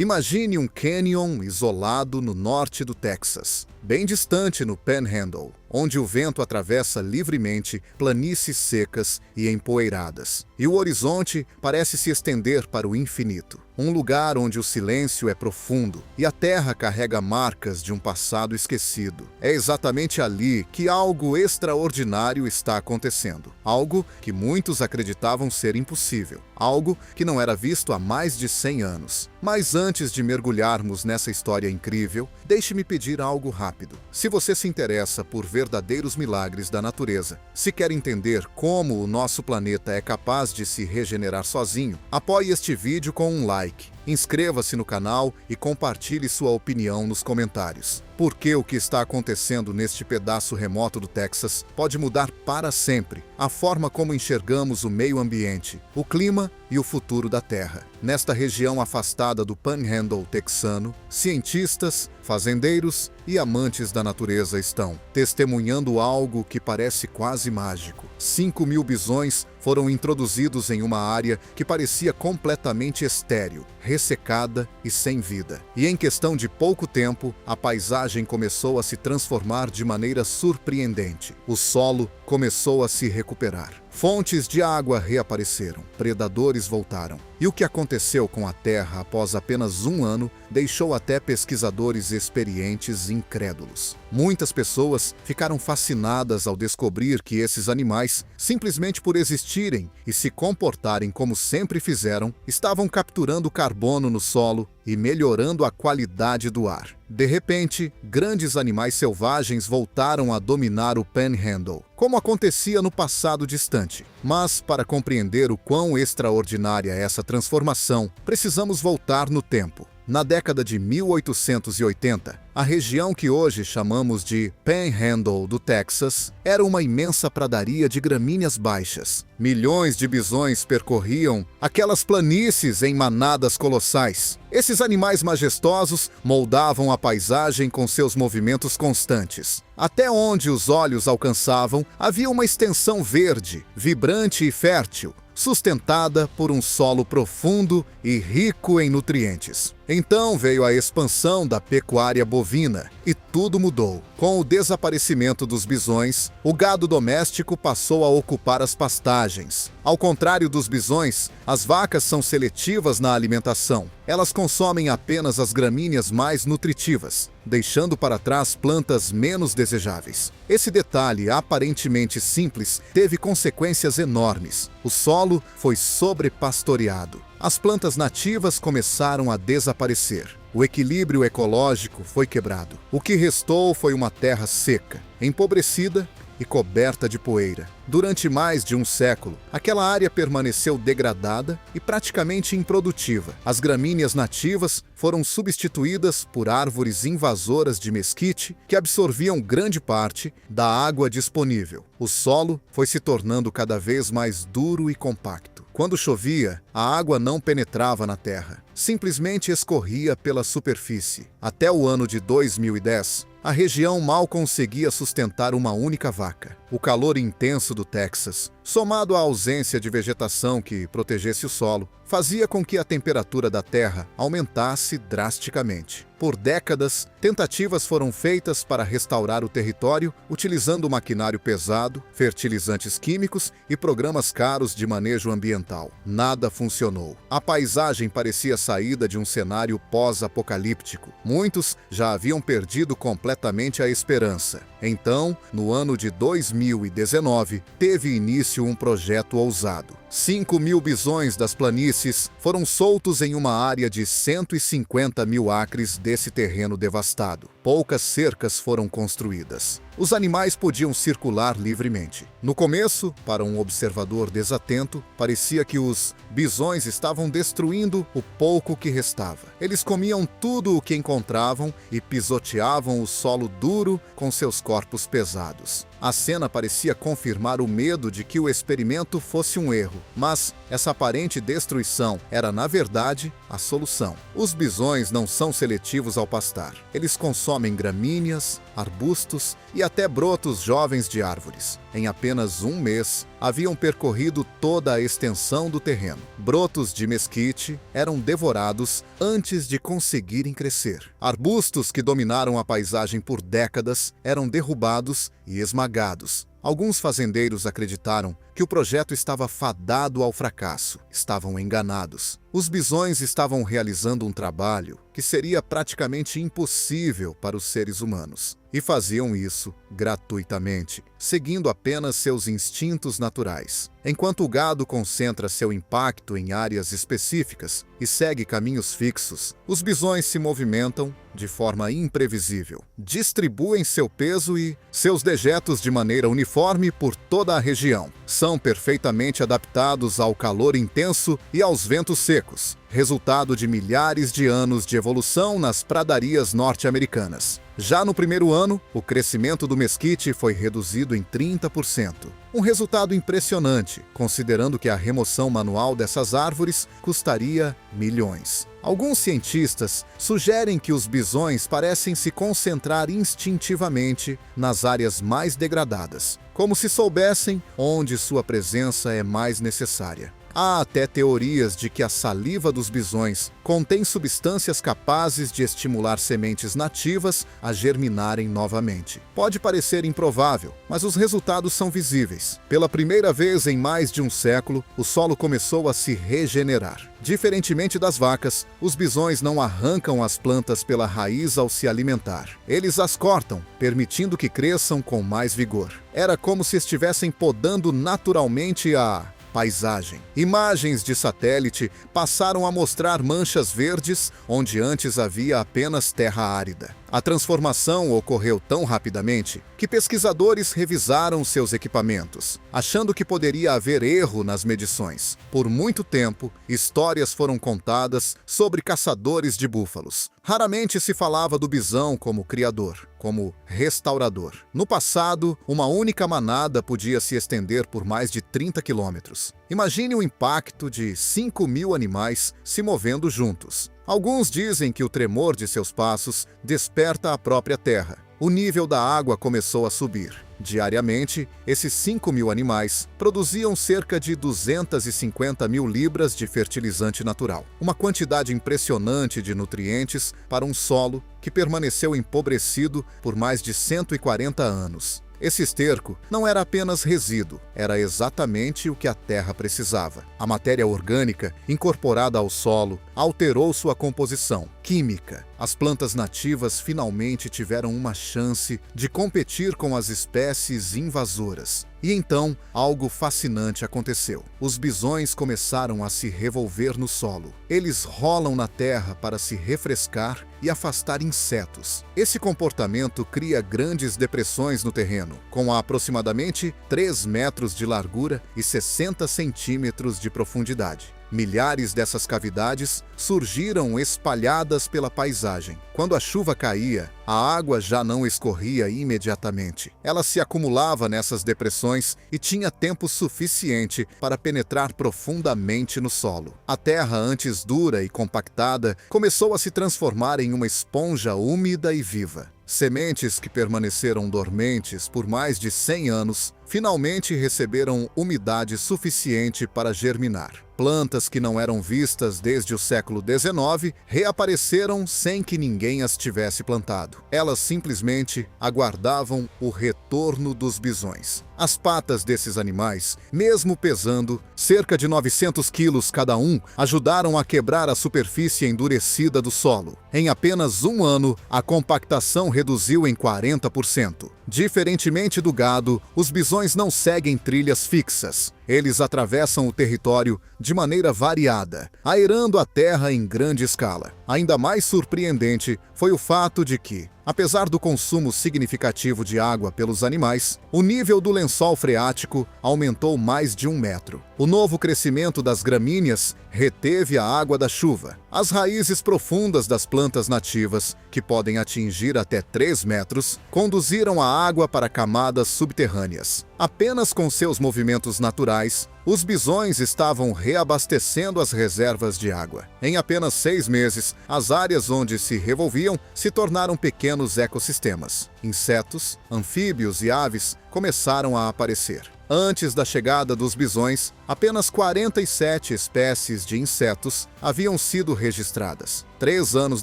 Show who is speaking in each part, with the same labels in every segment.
Speaker 1: Imagine um canyon isolado no norte do Texas, bem distante no Panhandle, onde o vento atravessa livremente planícies secas e empoeiradas, e o horizonte parece se estender para o infinito. Um lugar onde o silêncio é profundo e a terra carrega marcas de um passado esquecido. É exatamente ali que algo extraordinário está acontecendo. Algo que muitos acreditavam ser impossível. Algo que não era visto há mais de 100 anos. Mas antes de mergulharmos nessa história incrível, deixe-me pedir algo rápido. Se você se interessa por verdadeiros milagres da natureza, se quer entender como o nosso planeta é capaz de se regenerar sozinho, apoie este vídeo com um like. Inscreva-se no canal e compartilhe sua opinião nos comentários. Porque o que está acontecendo neste pedaço remoto do Texas pode mudar para sempre a forma como enxergamos o meio ambiente, o clima e o futuro da Terra. Nesta região afastada do Panhandle texano, cientistas, fazendeiros e amantes da natureza estão testemunhando algo que parece quase mágico. 5.000 bisões foram introduzidos em uma área que parecia completamente estéril, ressecada e sem vida. E em questão de pouco tempo, a paisagem começou a se transformar de maneira surpreendente. O solo começou a se recuperar. Fontes de água reapareceram, predadores voltaram. E o que aconteceu com a Terra após apenas um ano deixou até pesquisadores experientes incrédulos. Muitas pessoas ficaram fascinadas ao descobrir que esses animais, simplesmente por existirem e se comportarem como sempre fizeram, estavam capturando carbono no solo e melhorando a qualidade do ar. De repente, grandes animais selvagens voltaram a dominar o Panhandle, como acontecia no passado distante. Mas, para compreender o quão extraordinária é essa transformação, precisamos voltar no tempo. Na década de 1880, a região que hoje chamamos de Panhandle do Texas era uma imensa pradaria de gramíneas baixas. Milhões de bisões percorriam aquelas planícies em manadas colossais. Esses animais majestosos moldavam a paisagem com seus movimentos constantes. Até onde os olhos alcançavam, havia uma extensão verde, vibrante e fértil, sustentada por um solo profundo e rico em nutrientes. Então veio a expansão da pecuária bovina e tudo mudou. Com o desaparecimento dos bisões, o gado doméstico passou a ocupar as pastagens. Ao contrário dos bisões, as vacas são seletivas na alimentação. Elas consomem apenas as gramíneas mais nutritivas, deixando para trás plantas menos desejáveis. Esse detalhe aparentemente simples teve consequências enormes. O solo foi sobrepastoreado. As plantas nativas começaram a desaparecer. O equilíbrio ecológico foi quebrado. O que restou foi uma terra seca, empobrecida e coberta de poeira. Durante mais de um século, aquela área permaneceu degradada e praticamente improdutiva. As gramíneas nativas foram substituídas por árvores invasoras de mesquite que absorviam grande parte da água disponível. O solo foi se tornando cada vez mais duro e compacto. Quando chovia, a água não penetrava na terra, simplesmente escorria pela superfície. Até o ano de 2010, a região mal conseguia sustentar uma única vaca. O calor intenso do Texas, somado à ausência de vegetação que protegesse o solo, fazia com que a temperatura da terra aumentasse drasticamente. Por décadas, tentativas foram feitas para restaurar o território utilizando maquinário pesado, fertilizantes químicos e programas caros de manejo ambiental. Nada funcionou. A paisagem parecia saída de um cenário pós-apocalíptico. Muitos já haviam perdido completamente a esperança. Então, no ano de 2019, teve início um projeto ousado. 5.000 bisões das planícies foram soltos em uma área de 150.000 acres desse terreno devastado. Poucas cercas foram construídas. Os animais podiam circular livremente. No começo, para um observador desatento, parecia que os bisões estavam destruindo o pouco que restava. Eles comiam tudo o que encontravam e pisoteavam o solo duro com seus corpos pesados. A cena parecia confirmar o medo de que o experimento fosse um erro, mas essa aparente destruição era, na verdade, a solução. Os bisões não são seletivos ao pastar. Eles consomem gramíneas, arbustos e até brotos jovens de árvores. Em apenas um mês, haviam percorrido toda a extensão do terreno. Brotos de mesquite eram devorados antes de conseguirem crescer. Arbustos que dominaram a paisagem por décadas eram derrubados e esmagados. Alguns fazendeiros acreditaram que o projeto estava fadado ao fracasso. Estavam enganados. Os bisões estavam realizando um trabalho que seria praticamente impossível para os seres humanos. E faziam isso gratuitamente, seguindo apenas seus instintos naturais. Enquanto o gado concentra seu impacto em áreas específicas e segue caminhos fixos, os bisões se movimentam de forma imprevisível. Distribuem seu peso e seus dejetos de maneira uniforme por toda a região. São perfeitamente adaptados ao calor intenso e aos ventos secos, resultado de milhares de anos de evolução nas pradarias norte-americanas. Já no primeiro ano, o crescimento do mesquite foi reduzido em 30%. Um resultado impressionante, considerando que a remoção manual dessas árvores custaria milhões. Alguns cientistas sugerem que os bisões parecem se concentrar instintivamente nas áreas mais degradadas, como se soubessem onde sua presença é mais necessária. Há até teorias de que a saliva dos bisões contém substâncias capazes de estimular sementes nativas a germinarem novamente. Pode parecer improvável, mas os resultados são visíveis. Pela primeira vez em mais de um século, o solo começou a se regenerar. Diferentemente das vacas, os bisões não arrancam as plantas pela raiz ao se alimentar. Eles as cortam, permitindo que cresçam com mais vigor. Era como se estivessem podando naturalmente a paisagem. Imagens de satélite passaram a mostrar manchas verdes onde antes havia apenas terra árida. A transformação ocorreu tão rapidamente que pesquisadores revisaram seus equipamentos, achando que poderia haver erro nas medições. Por muito tempo, histórias foram contadas sobre caçadores de búfalos. Raramente se falava do bisão como criador, como restaurador. No passado, uma única manada podia se estender por mais de 30 quilômetros. Imagine o impacto de 5.000 animais se movendo juntos. Alguns dizem que o tremor de seus passos desperta a própria terra. O nível da água começou a subir. Diariamente, esses 5.000 animais produziam cerca de 250.000 libras de fertilizante natural. Uma quantidade impressionante de nutrientes para um solo que permaneceu empobrecido por mais de 140 anos. Esse esterco não era apenas resíduo, era exatamente o que a terra precisava. A matéria orgânica, incorporada ao solo, alterou sua composição química. As plantas nativas finalmente tiveram uma chance de competir com as espécies invasoras. E então, algo fascinante aconteceu. Os bisões começaram a se revolver no solo. Eles rolam na terra para se refrescar e afastar insetos. Esse comportamento cria grandes depressões no terreno, com aproximadamente 3 metros de largura e 60 centímetros de profundidade. Milhares dessas cavidades surgiram espalhadas pela paisagem. Quando a chuva caía, a água já não escorria imediatamente. Ela se acumulava nessas depressões e tinha tempo suficiente para penetrar profundamente no solo. A terra, antes dura e compactada, começou a se transformar em uma esponja úmida e viva. Sementes que permaneceram dormentes por mais de 100 anos finalmente receberam umidade suficiente para germinar. Plantas que não eram vistas desde o século XIX reapareceram sem que ninguém as tivesse plantado. Elas simplesmente aguardavam o retorno dos bisões. As patas desses animais, mesmo pesando cerca de 900 quilos cada um, ajudaram a quebrar a superfície endurecida do solo. Em apenas um ano, a compactação reduziu em 40%. Diferentemente do gado, os bisões não seguem trilhas fixas. Eles atravessam o território de maneira variada, aerando a terra em grande escala. Ainda mais surpreendente foi o fato de que, apesar do consumo significativo de água pelos animais, o nível do lençol freático aumentou mais de 1 metro. O novo crescimento das gramíneas reteve a água da chuva. As raízes profundas das plantas nativas, que podem atingir até 3 metros, conduziram a água para camadas subterrâneas. Apenas com seus movimentos naturais, os bisões estavam reabastecendo as reservas de água. Em apenas 6 meses, as áreas onde se revolviam se tornaram pequenos ecossistemas. Insetos, anfíbios e aves começaram a aparecer. Antes da chegada dos bisões, apenas 47 espécies de insetos haviam sido registradas. 3 anos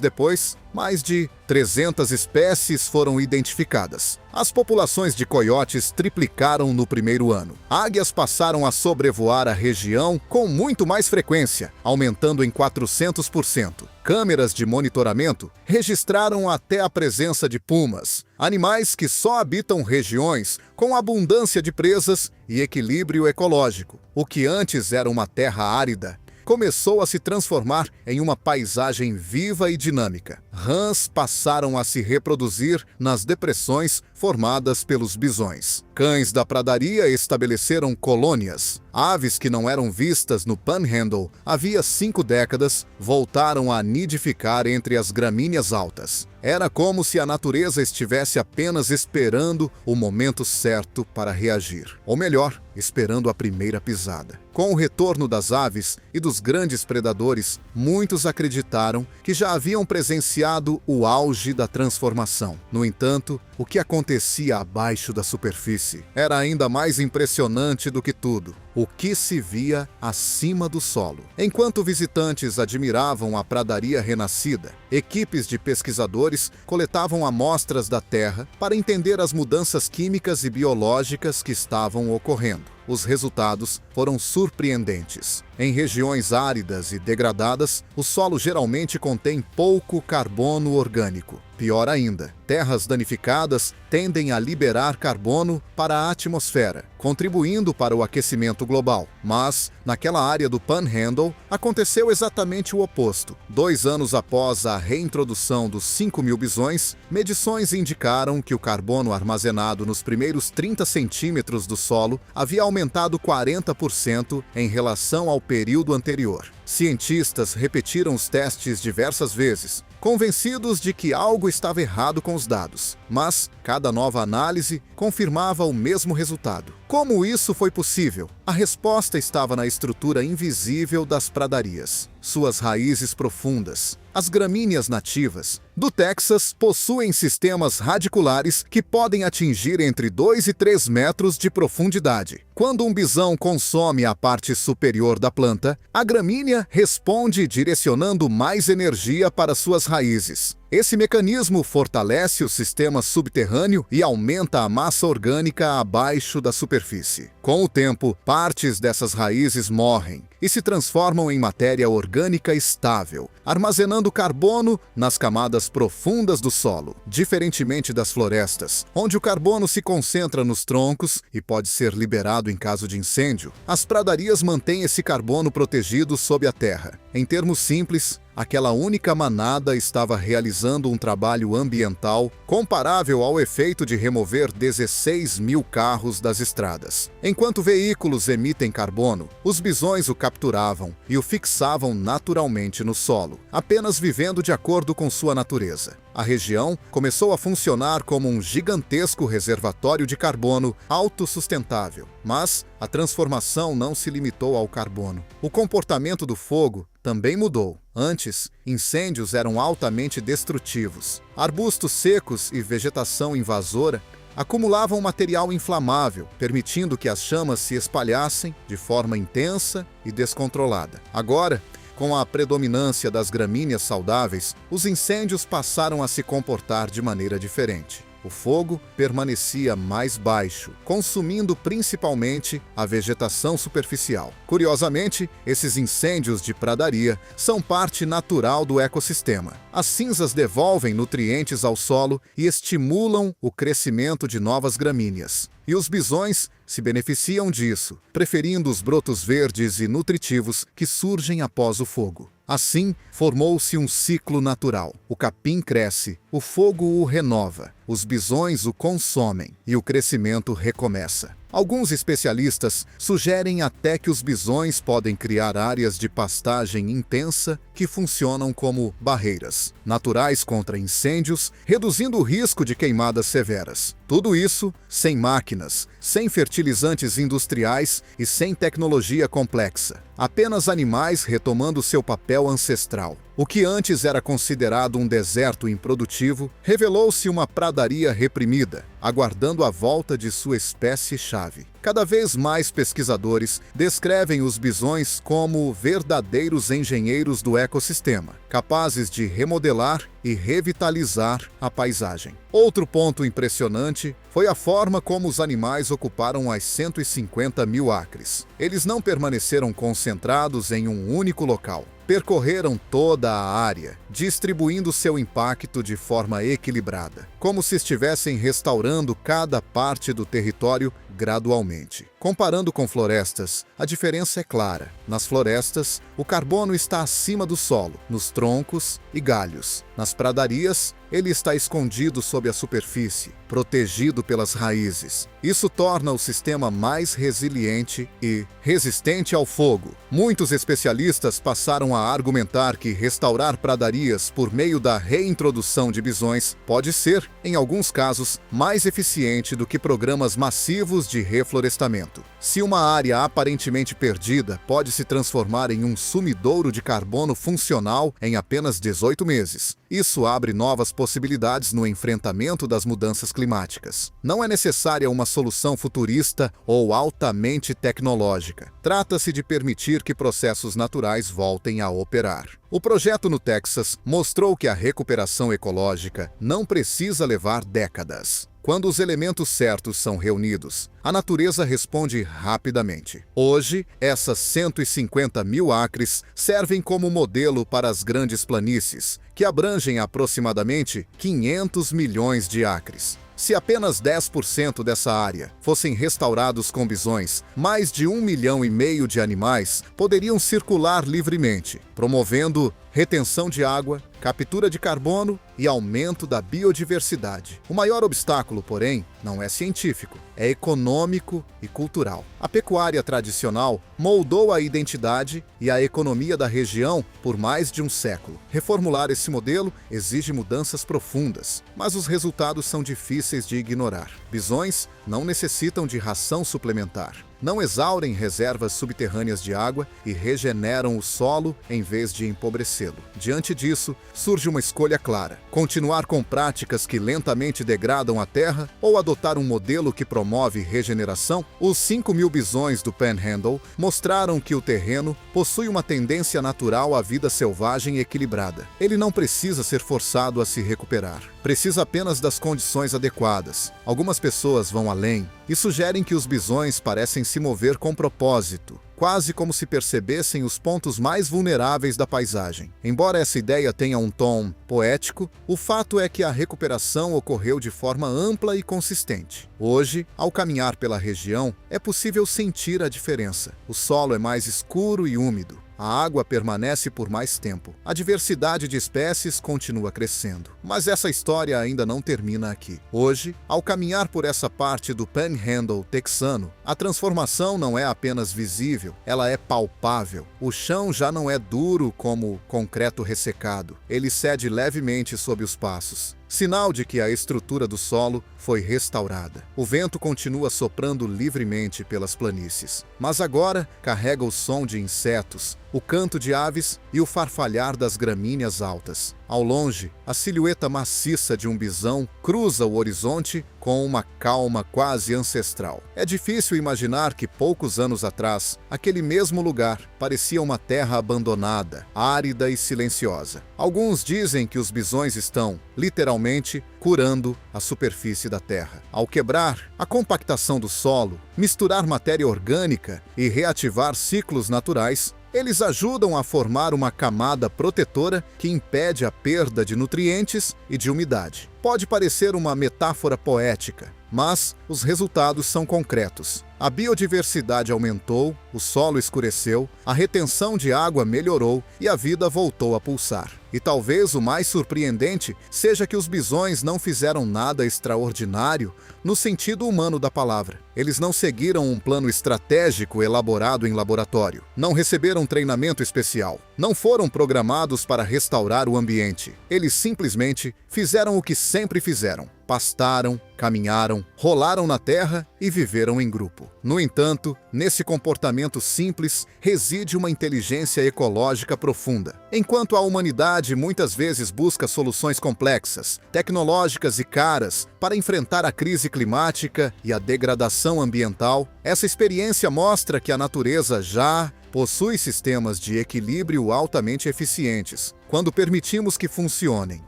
Speaker 1: depois, mais de 300 espécies foram identificadas. As populações de coiotes triplicaram no primeiro ano. Águias passaram a sobrevoar a região com muito mais frequência, aumentando em 400%. Câmeras de monitoramento registraram até a presença de pumas, animais que só habitam regiões com abundância de presas e equilíbrio ecológico. O que antes era uma terra árida começou a se transformar em uma paisagem viva e dinâmica. Rãs passaram a se reproduzir nas depressões formadas pelos bisões. Cães da pradaria estabeleceram colônias. Aves que não eram vistas no Panhandle havia 5 décadas voltaram a nidificar entre as gramíneas altas. Era como se a natureza estivesse apenas esperando o momento certo para reagir. Ou melhor, esperando a primeira pisada. Com o retorno das aves e dos grandes predadores, muitos acreditaram que já haviam presenciado o auge da transformação. No entanto, o que acontecia abaixo da superfície era ainda mais impressionante do que tudo. O que se via acima do solo. Enquanto visitantes admiravam a pradaria renascida, equipes de pesquisadores coletavam amostras da terra para entender as mudanças químicas e biológicas que estavam ocorrendo. Os resultados foram surpreendentes. Em regiões áridas e degradadas, o solo geralmente contém pouco carbono orgânico. Pior ainda, terras danificadas tendem a liberar carbono para a atmosfera, contribuindo para o aquecimento global. Mas, naquela área do Panhandle, aconteceu exatamente o oposto. 2 anos após a reintrodução dos 5.000 bisões, medições indicaram que o carbono armazenado nos primeiros 30 centímetros do solo havia aumentado 40% em relação ao período anterior. Cientistas repetiram os testes diversas vezes, convencidos de que algo estava errado com os dados. Mas cada nova análise confirmava o mesmo resultado. Como isso foi possível? A resposta estava na estrutura invisível das pradarias. Suas raízes profundas. As gramíneas nativas do Texas possuem sistemas radiculares que podem atingir entre 2 e 3 metros de profundidade. Quando um bisão consome a parte superior da planta, a gramínea responde direcionando mais energia para suas raízes. Esse mecanismo fortalece o sistema subterrâneo e aumenta a massa orgânica abaixo da superfície. Com o tempo, partes dessas raízes morrem e se transformam em matéria orgânica estável, armazenando carbono nas camadas profundas do solo. Diferentemente das florestas, onde o carbono se concentra nos troncos e pode ser liberado em caso de incêndio, as pradarias mantêm esse carbono protegido sob a terra. Em termos simples, aquela única manada estava realizando um trabalho ambiental comparável ao efeito de remover 16.000 carros das estradas. Enquanto veículos emitem carbono, os bisões o capturavam e o fixavam naturalmente no solo, apenas vivendo de acordo com sua natureza. A região começou a funcionar como um gigantesco reservatório de carbono autossustentável. Mas a transformação não se limitou ao carbono. O comportamento do fogo também mudou. Antes, incêndios eram altamente destrutivos. Arbustos secos e vegetação invasora acumulavam material inflamável, permitindo que as chamas se espalhassem de forma intensa e descontrolada. Agora, com a predominância das gramíneas saudáveis, os incêndios passaram a se comportar de maneira diferente. O fogo permanecia mais baixo, consumindo principalmente a vegetação superficial. Curiosamente, esses incêndios de pradaria são parte natural do ecossistema. As cinzas devolvem nutrientes ao solo e estimulam o crescimento de novas gramíneas. E os bisões se beneficiam disso, preferindo os brotos verdes e nutritivos que surgem após o fogo. Assim, formou-se um ciclo natural. O capim cresce, o fogo o renova, os bisões o consomem e o crescimento recomeça. Alguns especialistas sugerem até que os bisões podem criar áreas de pastagem intensa que funcionam como barreiras naturais contra incêndios, reduzindo o risco de queimadas severas. Tudo isso sem máquinas, sem fertilizantes industriais e sem tecnologia complexa. Apenas animais retomando seu papel ancestral. O que antes era considerado um deserto improdutivo, revelou-se uma pradaria reprimida, aguardando a volta de sua espécie-chave. Cada vez mais pesquisadores descrevem os bisões como verdadeiros engenheiros do ecossistema, capazes de remodelar e revitalizar a paisagem. Outro ponto impressionante foi a forma como os animais ocuparam as 150 mil acres. Eles não permaneceram concentrados em um único local. Percorreram toda a área, distribuindo seu impacto de forma equilibrada, como se estivessem restaurando cada parte do território gradualmente. Comparando com florestas, a diferença é clara. Nas florestas, o carbono está acima do solo, nos troncos e galhos. Nas pradarias, ele está escondido sob a superfície, protegido pelas raízes. Isso torna o sistema mais resiliente e resistente ao fogo. Muitos especialistas passaram a argumentar que restaurar pradarias por meio da reintrodução de bisões pode ser, em alguns casos, mais eficiente do que programas massivos de reflorestamento. Se uma área aparentemente perdida pode se transformar em um sumidouro de carbono funcional em apenas 18 meses, isso abre novas possibilidades no enfrentamento das mudanças climáticas. Não é necessária uma solução futurista ou altamente tecnológica. Trata-se de permitir que processos naturais voltem a operar. O projeto no Texas mostrou que a recuperação ecológica não precisa levar décadas. Quando os elementos certos são reunidos, a natureza responde rapidamente. Hoje, essas 150 mil acres servem como modelo para as grandes planícies, que abrangem aproximadamente 500 milhões de acres. Se apenas 10% dessa área fossem restaurados com bisões, mais de 1,5 milhão de animais poderiam circular livremente, promovendo retenção de água, captura de carbono e aumento da biodiversidade. O maior obstáculo, porém, não é científico, é econômico e cultural. A pecuária tradicional moldou a identidade e a economia da região por mais de um século. Reformular esse modelo exige mudanças profundas, mas os resultados são difíceis de ignorar. Bisões não necessitam de ração suplementar, não exaurem reservas subterrâneas de água e regeneram o solo em vez de empobrecê-lo. Diante disso, surge uma escolha clara: continuar com práticas que lentamente degradam a terra ou adotar um modelo que promove regeneração. Os 5.000 bisões do Panhandle mostraram que o terreno possui uma tendência natural à vida selvagem equilibrada. Ele não precisa ser forçado a se recuperar. Precisa apenas das condições adequadas. Algumas pessoas vão além e sugerem que os bisões parecem se mover com propósito, quase como se percebessem os pontos mais vulneráveis da paisagem. Embora essa ideia tenha um tom poético, o fato é que a recuperação ocorreu de forma ampla e consistente. Hoje, ao caminhar pela região, é possível sentir a diferença. O solo é mais escuro e úmido. A água permanece por mais tempo. A diversidade de espécies continua crescendo. Mas essa história ainda não termina aqui. Hoje, ao caminhar por essa parte do Panhandle texano, a transformação não é apenas visível, ela é palpável. O chão já não é duro como concreto ressecado. Ele cede levemente sob os passos, sinal de que a estrutura do solo foi restaurada. O vento continua soprando livremente pelas planícies, mas agora carrega o som de insetos, o canto de aves e o farfalhar das gramíneas altas. Ao longe, a silhueta maciça de um bisão cruza o horizonte com uma calma quase ancestral. É difícil imaginar que poucos anos atrás, aquele mesmo lugar parecia uma terra abandonada, árida e silenciosa. Alguns dizem que os bisões estão, literalmente, curando a superfície da terra. Ao quebrar a compactação do solo, misturar matéria orgânica e reativar ciclos naturais, eles ajudam a formar uma camada protetora que impede a perda de nutrientes e de umidade. Pode parecer uma metáfora poética, mas os resultados são concretos. A biodiversidade aumentou, o solo escureceu, a retenção de água melhorou e a vida voltou a pulsar. E talvez o mais surpreendente seja que os bisões não fizeram nada extraordinário no sentido humano da palavra. Eles não seguiram um plano estratégico elaborado em laboratório, não receberam treinamento especial, não foram programados para restaurar o ambiente. Eles simplesmente fizeram o que sempre fizeram: pastaram, caminharam, rolaram na terra e viveram em grupo. No entanto, nesse comportamento simples reside uma inteligência ecológica profunda. Enquanto a humanidade muitas vezes busca soluções complexas, tecnológicas e caras para enfrentar a crise climática e a degradação ambiental, essa experiência mostra que a natureza já possui sistemas de equilíbrio altamente eficientes. Quando permitimos que funcionem,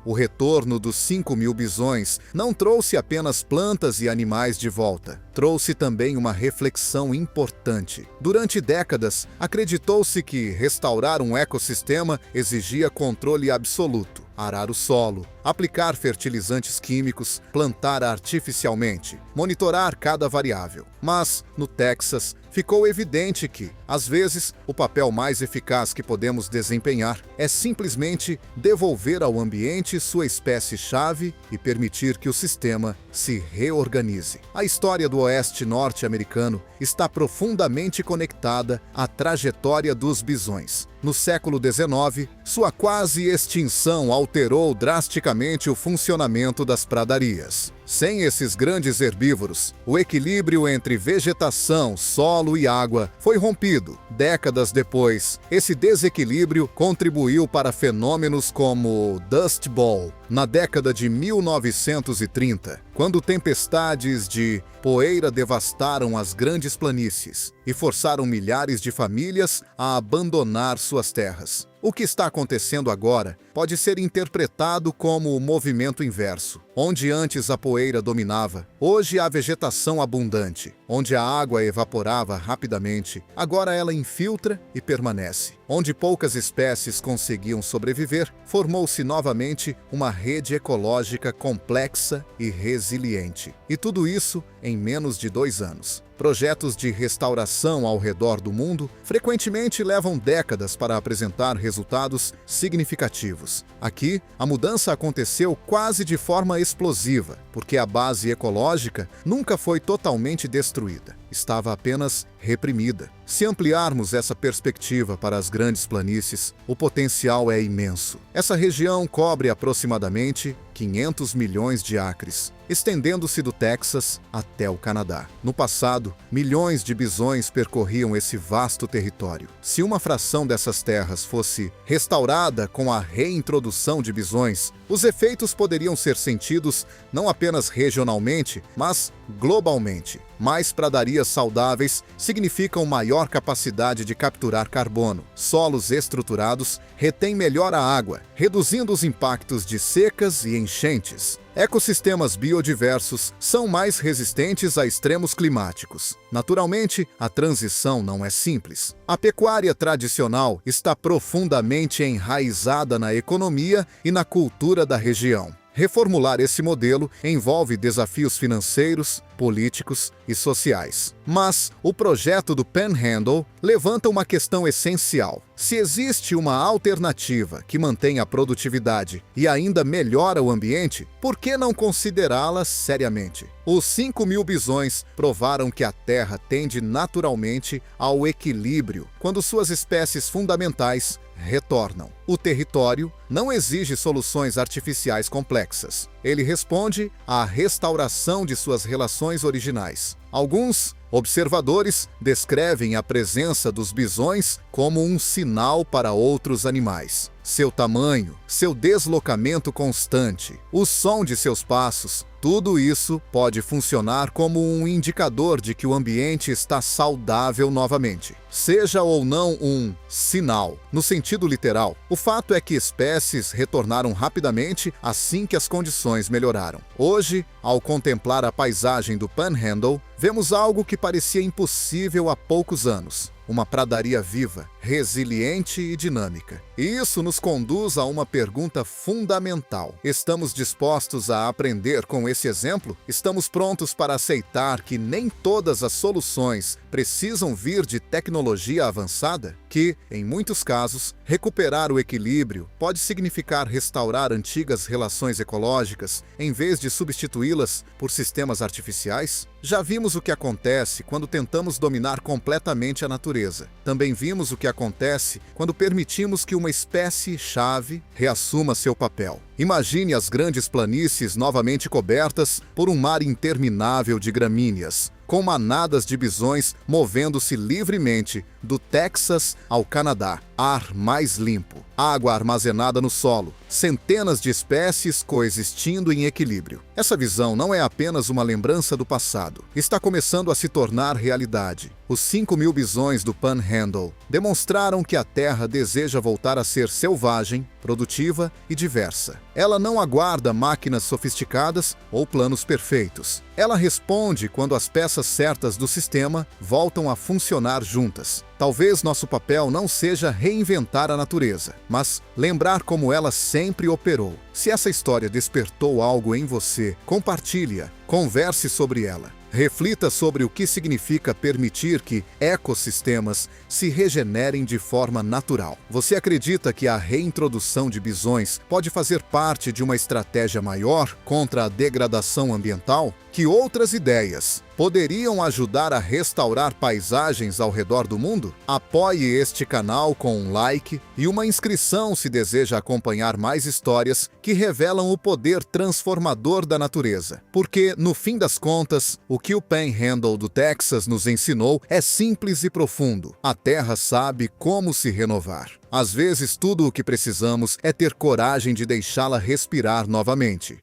Speaker 1: o retorno dos 5.000 bisões não trouxe apenas plantas e animais de volta, trouxe também uma reflexão importante. Durante décadas, acreditou-se que restaurar um ecossistema exigia controle absoluto. Arar o solo, aplicar fertilizantes químicos, plantar artificialmente, monitorar cada variável. Mas, no Texas, ficou evidente que, às vezes, o papel mais eficaz que podemos desempenhar é simplesmente devolver ao ambiente sua espécie-chave e permitir que o sistema se reorganize. A história do oeste norte-americano está profundamente conectada à trajetória dos bisões. No século XIX, sua quase extinção alterou drasticamente o funcionamento das pradarias. Sem esses grandes herbívoros, o equilíbrio entre vegetação, solo e água foi rompido. Décadas depois, esse desequilíbrio contribuiu para fenômenos como o Dust Bowl, na década de 1930, quando tempestades de poeira devastaram as grandes planícies e forçaram milhares de famílias a abandonar suas terras. O que está acontecendo agora pode ser interpretado como o movimento inverso. Onde antes a poeira dominava, hoje há vegetação abundante. Onde a água evaporava rapidamente, agora ela infiltra e permanece. Onde poucas espécies conseguiam sobreviver, formou-se novamente uma rede ecológica complexa e resiliente. E tudo isso em menos de 2 anos. Projetos de restauração ao redor do mundo frequentemente levam décadas para apresentar resultados significativos. Aqui, a mudança aconteceu quase de forma explosiva, porque a base ecológica nunca foi totalmente destruída, estava apenas reprimida. Se ampliarmos essa perspectiva para as grandes planícies, o potencial é imenso. Essa região cobre aproximadamente 500 milhões de acres, estendendo-se do Texas até o Canadá. No passado, milhões de bisões percorriam esse vasto território. Se uma fração dessas terras fosse restaurada com a reintrodução de bisões, os efeitos poderiam ser sentidos não apenas regionalmente, mas globalmente. Mais pradarias saudáveis significam maior capacidade de capturar carbono. Solos estruturados retêm melhor a água, reduzindo os impactos de secas e enchentes. Ecossistemas biodiversos são mais resistentes a extremos climáticos. Naturalmente, a transição não é simples. A pecuária tradicional está profundamente enraizada na economia e na cultura da região. Reformular esse modelo envolve desafios financeiros, políticos e sociais. Mas o projeto do Panhandle levanta uma questão essencial. Se existe uma alternativa que mantém a produtividade e ainda melhora o ambiente, por que não considerá-la seriamente? Os 5.000 bisões provaram que a Terra tende naturalmente ao equilíbrio quando suas espécies fundamentais retornam. O território não exige soluções artificiais complexas. Ele responde à restauração de suas relações originais. Alguns observadores descrevem a presença dos bisões como um sinal para outros animais. Seu tamanho, seu deslocamento constante, o som de seus passos, tudo isso pode funcionar como um indicador de que o ambiente está saudável novamente. Seja ou não um sinal, no sentido literal, o fato é que espécies retornaram rapidamente assim que as condições melhoraram. Hoje, ao contemplar a paisagem do Panhandle, vemos algo que parecia impossível há poucos anos. Uma pradaria viva, resiliente e dinâmica. E isso nos conduz a uma pergunta fundamental. Estamos dispostos a aprender com esse exemplo? Estamos prontos para aceitar que nem todas as soluções precisam vir de tecnologia avançada? que, em muitos casos, recuperar o equilíbrio pode significar restaurar antigas relações ecológicas em vez de substituí-las por sistemas artificiais? Já vimos o que acontece quando tentamos dominar completamente a natureza. Também vimos o que acontece quando permitimos que uma espécie-chave reassuma seu papel. Imagine as grandes planícies novamente cobertas por um mar interminável de gramíneas, com manadas de bisões movendo-se livremente do Texas ao Canadá. Ar mais limpo, água armazenada no solo, centenas de espécies coexistindo em equilíbrio. Essa visão não é apenas uma lembrança do passado. Está começando a se tornar realidade. Os 5.000 bisões do Panhandle demonstraram que a Terra deseja voltar a ser selvagem, produtiva e diversa. Ela não aguarda máquinas sofisticadas ou planos perfeitos. Ela responde quando as peças certas do sistema voltam a funcionar juntas. Talvez nosso papel não seja reinventar a natureza, mas lembrar como ela sempre operou. Se essa história despertou algo em você, compartilhe-a, converse sobre ela. Reflita sobre o que significa permitir que ecossistemas se regenerem de forma natural. Você acredita que a reintrodução de bisões pode fazer parte de uma estratégia maior contra a degradação ambiental? Que outras ideias poderiam ajudar a restaurar paisagens ao redor do mundo? Apoie este canal com um like e uma inscrição se deseja acompanhar mais histórias que revelam o poder transformador da natureza. Porque, no fim das contas, o que o Panhandle do Texas nos ensinou é simples e profundo. A Terra sabe como se renovar. Às vezes, tudo o que precisamos é ter coragem de deixá-la respirar novamente.